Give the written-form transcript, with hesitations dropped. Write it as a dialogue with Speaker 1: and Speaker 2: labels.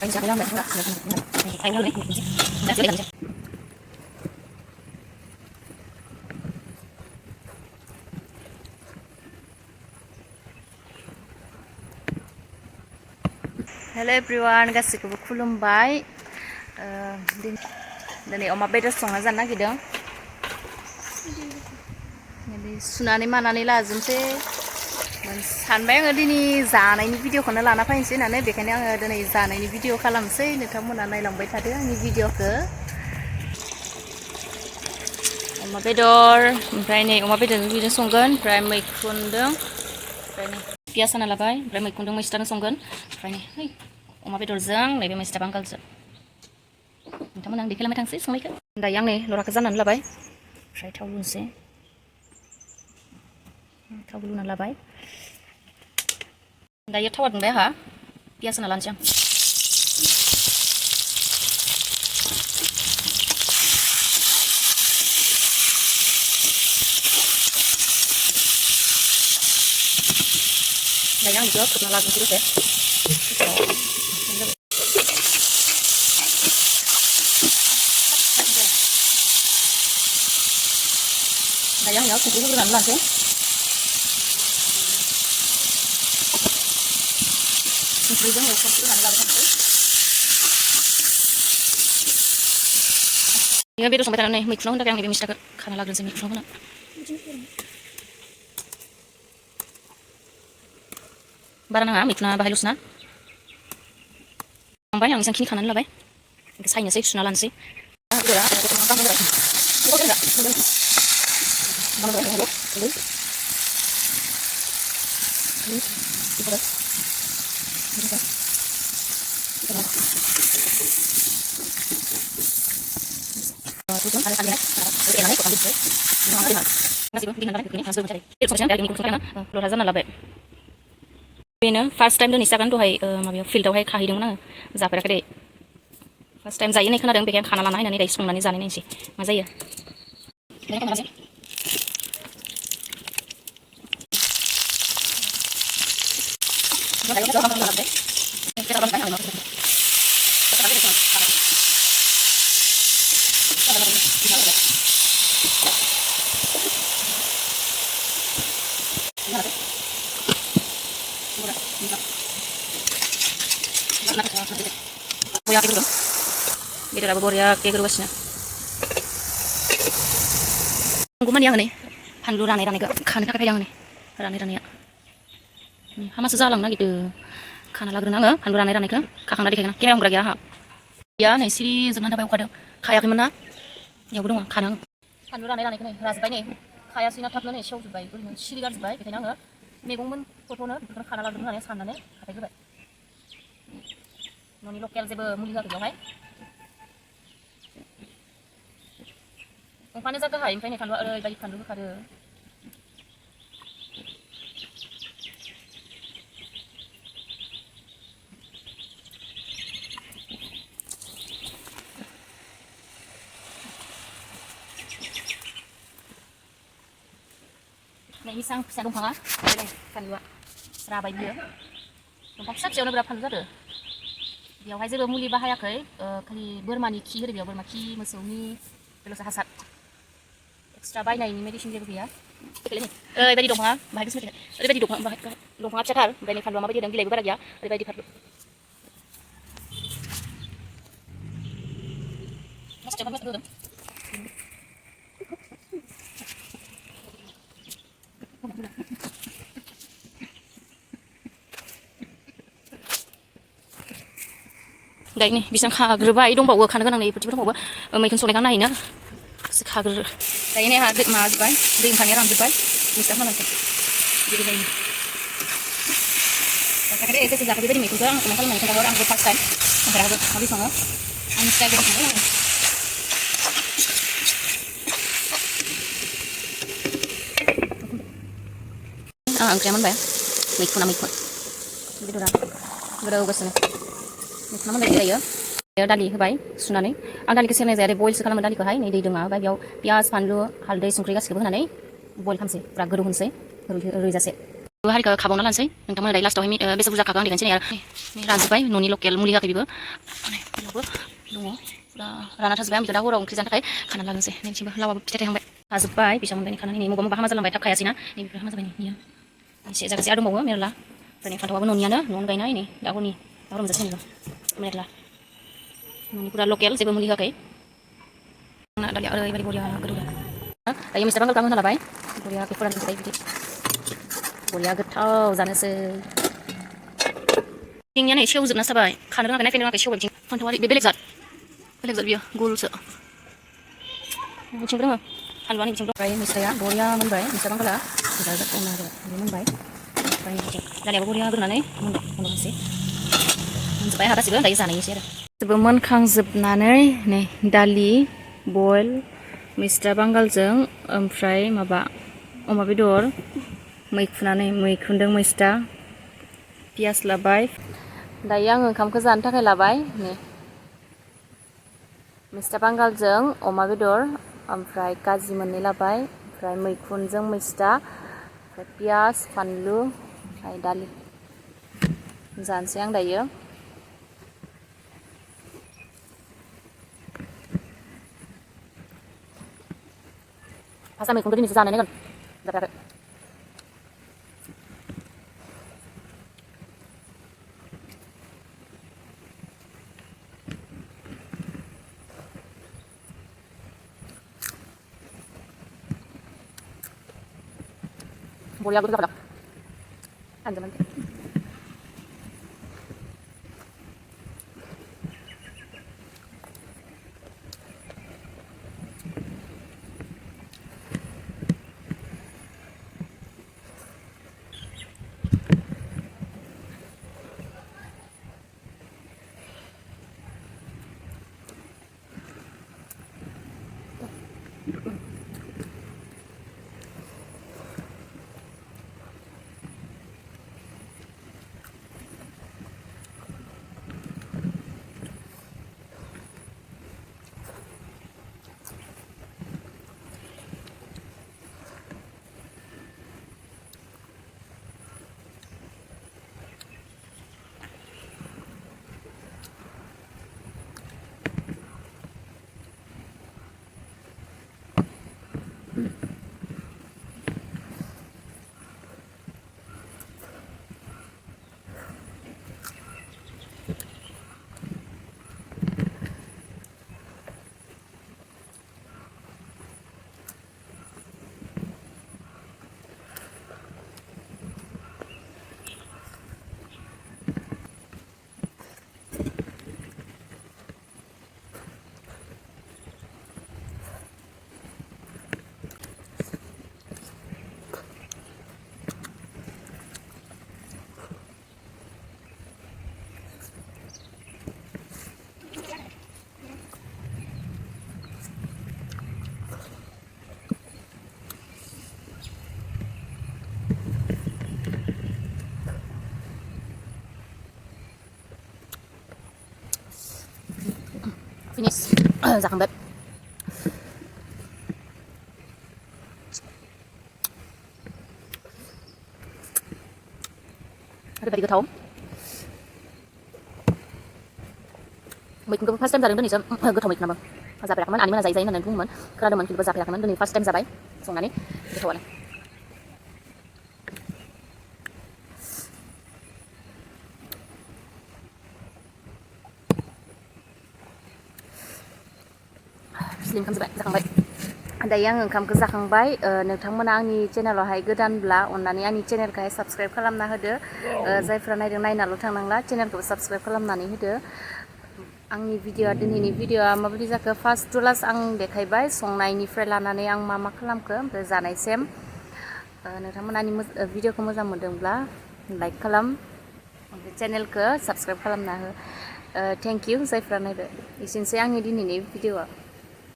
Speaker 1: Hello everyone, गासिखौबो खुलुमबाय। दिनै अमा बेदर संना जानो नागिरदों। सुनानै मानानै लाजोबनोसै। सानबाय आङो दिनै जानायनि भिडिअखौनो लाना फैनोसै होननानै, बेखायनो आङो दिनै जानायनि भिडिअ खालामनोसै। नोंथांमोना नायलांबाय थादो आंनि भिडिअखौ। अमा बेदर, ओमफ्राय नै अमा बेदरजों बिदिनो संगोन, ओमफ्राय मैखुनदों, ओमफ्राय नै पियास हाना लाबाय, ओमफ्राय मैखुनदों मैस्थाजों संगोन, ओमफ्राय नै अमा बेदरजों नैबे मैस्था बांगालजों। नोंथांमोना आं देखायलांबाय थांसै संनायखौ। दायो आं नै लराखौ जाननानै लाबाय, ओमफ्राय थाव लुनोसै। थाव लुना लाबाय। दायो थावा दुंबाय आंहा, पियास होना लानोसै आं। दायो आं बेखौ खोबना लाजोबनोसै दसे। दायो आं बेयाव संख्रि होग्रोनानै लानोसै। संख्रिजों संख्रि होनानै लाबाय थानोसै। बेदर संबाय थानानै मैखुनाव होनो थाखाय आं नैबे मैस्थाखौ खाना लाग्रोनोसै। मैखुनाव होना बारा नाङा, मैखुना बाहायल'सोना। संबाय आं एसेबांखिनि खानानै लाबाय। सायनोसै, सुना लानोसै। लरा जाना लाबाय। बेनो फार्स्ट टाइम दिनै जागोन। दहाय माबायाव फिल्डआवहाय खाहैदोंमोन आङो, जाफेराखै दे। फार्स्ट टाइम जायो होननाय खोनादों, बेखायनो खाना लाना फैनानै दायो संनानै जानाय नायनोसै मा जायो। बेदराबो बरिया गेग्रुगासिनो। नंगौमानि आङो नै फानलु रानाय रानायखौ खानो थाखाय फैदों आङो। नै रानाय रानाया हामासो जालांनो नागिरदों। खाना लाग्रोनो आङो फानलु रानाय रानायखौ। खाखांना देखायगोन। केमेरा हमग्रा गैया आंहा। गैया, नै सिरि जोबनानै थाबाय, अखादों खायाखैमोन ना। बेयावबो दङ खानो आं। फानलु रानाय रानायखौ नै राजोब्बाय, नै खायासैना थाबनो, नै सेवजोब्बाय, ओरैनो सिरि गारजोब्बाय। बेखायनो आङो मैगंमोन गथ'नो बेखौनो खाना लाग्रोनो होननानै साननानै हाथाय होबाय। न'नि लकेल, जेबो मुलि होआखै बेवहाय। दंफांआनो जा गाहाय, ओमफ्राय नै फानलुआ ओरैबायदि फानलु होखादो। नै बेसेबां फिसा दंफाङा, नै फानलुआ राबाय बियो। दंफां फिसा फिसायावनो बिराद फानलु जादों। बेवहाय जेबो मुलि बाहायाखै, खालि बोरमानि खि होदो बेयाव, बोरमा खि, मोसौनि बेल'सो हासार। एक्सट्रा बायनायनि मेडिसिन जेबो गैया। ओरैबायदि दंफाङा बाहाय गोसोम ओरैबायदि दंफाङा फिसाथार, ओमफ्राय नै फानलुआ माबायदि होदों, बिलाइबो बारा गैया, ओरैबायदि फानलु। दायो नै बेसेबां खाग्रोबाय, दंबावो खानो गोनां, नै इफोरथिबो दंबावो। मैखुन संनायखौ नायहैनो एसे खाग्रो। दायो नै आंहा माबाजोब्बाय, दै ओंखारनाया रानजोब्बाय। मैस्था होनांसै बिदि जायो। जाखायाखै दे, जेसे जाखायो बेबायदि मैखुनखौ आं संनाय खालामनानै खोन्थाहर। आंबो फार्स्ट टाइम संफेराखैबो, माबोरै सङो आंनि स्टाइल बायदि संगोन आङो। ओंख्रिया मोनबाय, मैखुन बेदरा गोदौगासिनो। मैखुना मोनबाय दायो। दालि होबाय सुनानै। आं दालिखौ सेरनाय जाया, बयलसो खालामो दालिखौहाय। नै दै दोङा, ओमफ्राय बेयाव पियास, फानलु, हालदै, संख्रि गासिखौबो होनानै बयल खालामसै, बिराद गोदौ होनोसै रुइजासे। हारिखौ खाबावना लानोसै नोंथांमोना दायो लास्टआवहाय बेसे बुरजा खाखो आं देखायनोसै नै रानजोब्बाय न'नि लकेल मुलि होआखै बेबो बेयावबो दङ फुरा रानना थाजोब्बाय आं बेखौ दा हराव ओंख्रि जानो थाखाय खाना लानोसै नैथिंबो लावाबो फिथाइ थायहांबाय खाजोब्बाय बिसामोन खानानै नै मबा हामा जालांबाय थाब खायासैना नै बेफोर हामा जाबाय नैया एसे जागासे आरो दंबावो मेरला ओमफ्राय फान्थावाबो न'नियानो न'आवनो गायनाय नै दा हरनि दा हराव मोनजासिगोन बेबो मेरला न'नि फुरा लकेल जेबो मुलि होआखै दालिया ओरैबायदि बरिया गोदौदों दायो मिस्टार बांगालखौ आं होना लाबाय बरिया फोरानजोब्बाय बिदि बरिया गोथाव जानोसै बिथिंनिया नै सेवजोबनासो जाबाय खानो रोङाखै नायफैनो रोङाखै सेवबाय बिथिं फान्थावा बे बेलेग जात बियो गुलसो बिथिंबो दङ फानलुआनो बिथिं दं ओमफ्राय मिस्टाया बरिया मोनबाय मिस्टार बांगाला एवना होबाय बे मोनबाय ओमफ्राय बिथिं दालियाबो बरिया गोदौनानै मोनबाय मोनबायसै मोनजोब्बाय आंहा गासिबो दायो जानायसै आरो गासिबो मोनखांजोबनानै नै दालि बयल मिस्टार बांगालजों ओमफ्राय माबा अमा बेदर मैखुनदों मैस्था पियास लाबाय दायो आं ओंखामखौ जानो थाखाय लाबाय नै मिस्टार बांगालजों अमा बेदर ओमफ्राय काजि मोननै लाबाय ओमफ्राय मैखुनजों मैस्था ओमफ्राय पियास फानलु ओमफ्राय दालि जानोसै आं दायो फार्स्टआव मैखुनखौ दिनैसो जानाय नायगोन जाफेराखै boriya godo zapada anjaman finish जाखांबाय ओरैबायदि गोथाव मैखुनखौबो फार्स्ट टाइम जादों दिनैसो गोथाव मैखुनाबो जाफेराखैमोन आनिमोना जायो होननानै बुङोमोन खोनादोंमोन खिन्थु जाफेराखैमोन दिनै फार्स्ट टाइम जाबाय संनानै गोथावानो स्लिम खालामजोब्बाय जाखांबाय दायो आं ओंखामखौ जाखांबाय नोंथांमोना आंनि चेनेलावहाय गोदानब्ला अन्नानै आंनि चेनेलखौहाय साबस्क्राइब खालामना होदो जायफ्रा नायदों नायनाल' थांनांला चेनेलखौबो साबस्क्राइब खालामनानै होदो आंनि भिडिअ'आ दिनैनि भिडिअ'आ माबायदि जाखो फार्स्ट टु लास्ट आं देखायबाय संनायनिफ्राय लानानै आं मा मा खालामखो ओमफ्राय जानायसिम नोंथांमोना आंनि भिडिअ'खौ मोजां मोनदोंब्ला लाइक खालाम ओमफ्राय चेनेलखौ साबस्क्राइब खालामना हो थेंक इउ जायफ्रा नायदो एसेनोसै आंनि दिनैनि भिडिअ'आ